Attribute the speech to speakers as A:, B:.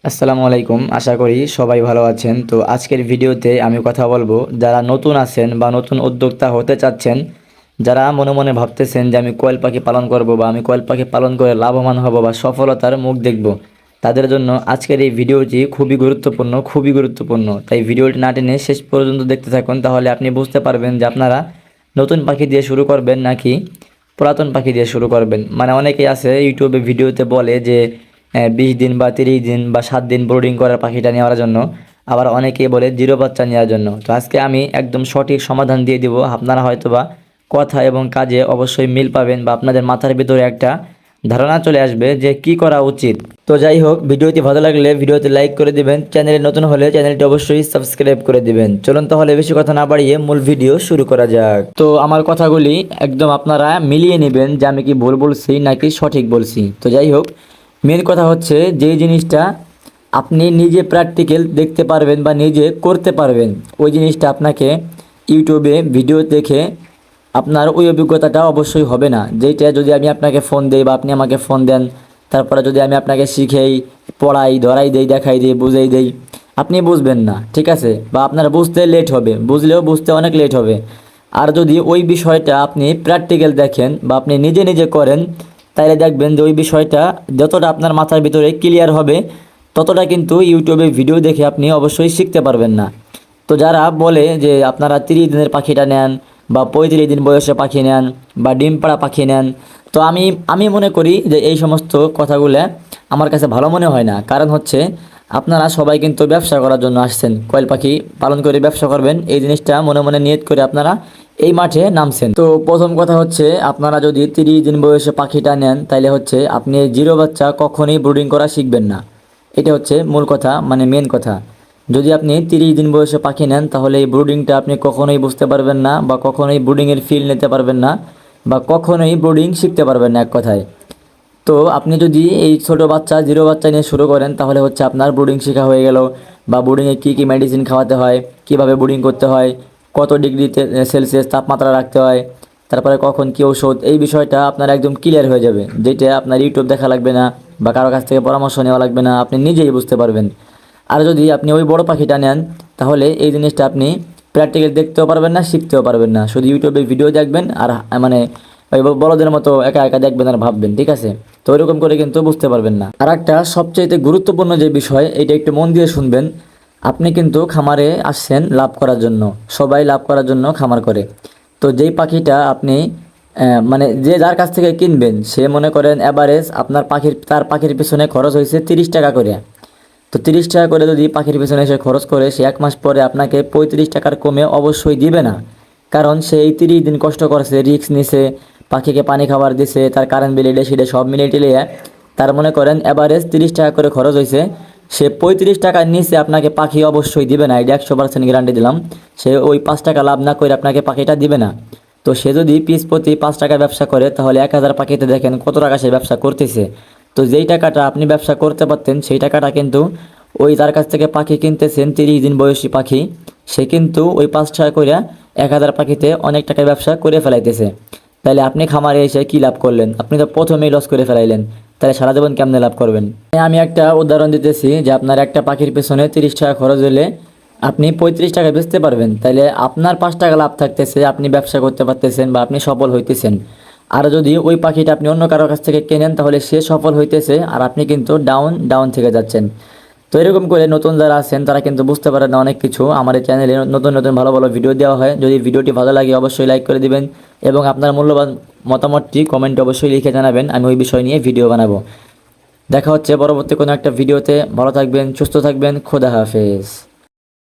A: আসসালামু আলাইকুম, আশা করি সবাই ভালো আছেন। তো আজকের ভিডিওতে আমি কথা বলবো যারা নতুন আছেন বা নতুন উদ্যোক্তা হতে চাচ্ছেন, যারা মনে মনে ভাবতেছেন যে আমি কোয়েল পাখি পালন করব বা আমি কোয়েল পাখি পালন করে লাভবান হব বা সফলতার মুখ দেখব, তাদের জন্য আজকের এই ভিডিওটি খুবই গুরুত্বপূর্ণ। তাই ভিডিওটি না টেনে শেষ পর্যন্ত দেখতে থাকুন, তাহলে আপনি বুঝতে পারবেন যে আপনারা নতুন পাখি দিয়ে শুরু করবেন নাকি পুরাতন পাখি দিয়ে শুরু করবেন। মানে অনেকেই আছে ইউটিউবে ভিডিওতে বলে যে 20 দিন বা 30 দিন বা 7 দিন ব্রুডিং করার পাখিটা নেওয়ার জন্য, আবার অনেকেই বলে জিরো বাচ্চা নেওয়ার জন্য। তো আজকে আমি একদম সঠিক সমাধান দিয়ে দিব। আপনারা হয়তোবা কথা এবং কাজে অবশ্যই মিল পাবেন বা আপনাদের মাথার ভিতরে একটা ধারণা চলে আসবে যে কি করা উচিত। তো যাই হোক, ভিডিওটি ভালো লাগলে ভিডিওতে লাইক করে দিবেন, চ্যানেলে নতুন হলে চ্যানেলটি অবশ্যই সাবস্ক্রাইব করে দিবেন। চলুন তাহলে বেশি কথা না বাড়িয়ে মূল ভিডিও শুরু করা যাক। তো আমার কথাগুলি একদম আপনারা মিলিয়ে নেবেন যে আমি কি ভুল বলছি নাকি সঠিক বলছি। তো যাই হোক, মেন কথা হচ্ছে যেই জিনিসটা আপনি নিজে প্র্যাকটিক্যাল দেখতে পারবেন বা নিজে করতে পারবেন, ওই জিনিসটা আপনাকে ইউটিউবে ভিডিও দেখে আপনার ওই অভিজ্ঞতাটা অবশ্যই হবে না। যেইটা যদি আমি আপনাকে ফোন দেই বা আপনি আমাকে ফোন দেন, তারপরে যদি আমি আপনাকে শিখেই, পড়াই, ধরাই দেই, দেখাই দিই, বুঝাই দেই, আপনি বুঝবেন না, ঠিক আছে? বা আপনার বুঝতে লেট হবে, বুঝলেও বুঝতে অনেক লেট হবে। আর যদি ওই বিষয়টা আপনি প্র্যাকটিক্যাল দেখেন বা আপনি নিজে নিজে করেন, তাইলে দেখবেন যে ওই বিষয়টা যতটা আপনার মাথার ভিতরে ক্লিয়ার হবে, ততটা কিন্তু ইউটিউবে ভিডিও দেখে আপনি অবশ্যই শিখতে পারবেন না। তো যারা বলে যে আপনারা 30 দিনের পাখিটা নেন বা 35 দিন বয়সে পাখি নেন বা ডিম পাড়া পাখি নেন, তো আমি আমি মনে করি যে এই সমস্ত কথাগুলো আমার কাছে ভালো মনে হয় না। কারণ হচ্ছে আপনারা সবাই কিন্তু ব্যবসা করার জন্য আসছেন, কয়েল পাখি পালন করে ব্যবসা করবেন, এই জিনিসটা মনে মনে নিয়ত করে আপনারা এই মাঠে নামছেন। তো প্রথম কথা হচ্ছে, আপনারা যদি 30 দিন বয়সে পাখিটা নেন, তাইলে হচ্ছে আপনি জিরো বাচ্চা কখনোই ব্রুডিং করা শিখবেন না। এটা হচ্ছে মূল কথা, মানে মেন কথা। যদি আপনি 30 দিন বয়সে পাখি নেন, তাহলে এই ব্রুডিংটা আপনি কখনোই বুঝতে পারবেন না বা কখনোই ব্রুডিংয়ের ফিল নিতে পারবেন না বা কখনোই ব্রুডিং শিখতে পারবেন না এক কথায়। তো আপনি যদি এই ছোট বাচ্চা জিরো বাচ্চা নিয়ে শুরু করেন, তাহলে হচ্ছে আপনার ব্রুডিং শেখা হয়ে গেল বা ব্রুডিংয়ে কী কী মেডিসিন খাওয়াতে হয়, কিভাবে ব্রুডিং করতে হয়, কত ডিগ্রিতে সেলসিয়াস তাপমাত্রা রাখতে হয়, তারপরে কখন কী ঔষধ, এই বিষয়টা আপনার একদম ক্লিয়ার হয়ে যাবে। যেটা আপনার ইউটিউব দেখা লাগবে না বা কারো কাছ থেকে পরামর্শ নেওয়া লাগবে না, আপনি নিজেই বুঝতে পারবেন। আর যদি আপনি ওই বড় পাখিটা নেন, তাহলে এই জিনিসটা আপনি প্র্যাকটিক্যাল দেখতেও পারবেন না, শিখতেও পারবেন না। শুধু ইউটিউবে ভিডিও দেখবেন আর মানে ওই বড়দের মতো একা একা দেখবেন আর ভাববেন, ঠিক আছে? তো ওইরকম করে কিন্তু বুঝতে পারবেন না। আর একটা সবচাইতে গুরুত্বপূর্ণ যে বিষয়, এটা একটু মন দিয়ে শুনবেন। আপনি কিন্তু খামারে আসছেন লাভ করার জন্য, সবাই লাভ করার জন্য খামার করে। তো যেই পাখিটা আপনি মানে যে যার কাছ থেকে কিনবেন, সে মনে করেন অ্যাভারেজ আপনার তার পাখির পিছনে খরচ হয়েছে 30 টাকা করে। তো 30 টাকা করে যদি পাখির পিছনে সে খরচ করে, সে 1 মাস পরে আপনাকে 35 টাকার কমে অবশ্যই দিবে না। কারণ সে এই 30 দিন কষ্ট করেছে, রিস্ক নিছে, পাখিকে পানি খাবার দিছে, তার কারেন্ট বিল এটা সেটা সব মিলিয়ে টিলিয়ে তার মনে করেন অ্যাভারেজ 30 টাকা করে খরচ হয়েছে। সে 35 টাকার নিচে আপনাকে পাখি অবশ্যই দিবে না, এটা 100% গ্যারান্টি দিলাম। সে ওই 5 টাকা লাভ না করে আপনাকে পাখিটা দিবে না। তো সে যদি পিস প্রতি 5 টাকা ব্যবসা করে, তাহলে 1000 পাখিতে দেখেন কত টাকা সে ব্যবসা করতেছে। তো যেই টাকাটা আপনি ব্যবসা করতে পারতেন, সেই টাকাটা কিন্তু ওই তার কাছ থেকে পাখি কিনতেছেন 30 দিন বয়সী পাখি, সে কিন্তু ওই 5 টাকা করে 1000 পাখিতে অনেক টাকা ব্যবসা করে ফেলাইতেছে। তাহলে আপনি খামারে এসে কি লাভ করলেন? আপনি তো প্রথমেই লস করে ফেলাইলেন। তাহলে সারা জীবন কেমনে লাভ করবেন? আমি একটা উদাহরণ দিতেছি যে আপনার একটা পাখির পেছনে 30 টাকা খরচ হলে আপনি 35 টাকা বেচতে পারবেন, তাহলে আপনার 5 টাকা লাভ থাকতেছে, আপনি ব্যবসা করতে পারতেছেন বা আপনি সফল হইতেছেন। আর যদি ওই পাখিটা আপনি অন্য কারোর কাছ থেকে কেনেন, তাহলে সে সফল হইতেছে আর আপনি কিন্তু ডাউন ডাউন থেকে যাচ্ছেন। তো এরকম করে নতুন যারা আছেন তারা কিন্তু বুঝতে পারেন না অনেক কিছু। আমার এই চ্যানেলে নতুন নতুন ভালো ভালো ভিডিও দেওয়া হয়। যদি ভিডিওটি ভালো লাগে অবশ্যই লাইক করে দিবেন এবং আপনার মূল্যবান মতামতটি কমেন্টে অবশ্যই লিখে জানাবেন, আমি ওই বিষয় নিয়ে ভিডিও বানাবো। দেখা হচ্ছে পরবর্তী কোনো একটা ভিডিওতে। ভালো থাকবেন, সুস্থ থাকবেন, খোদা হাফেজ।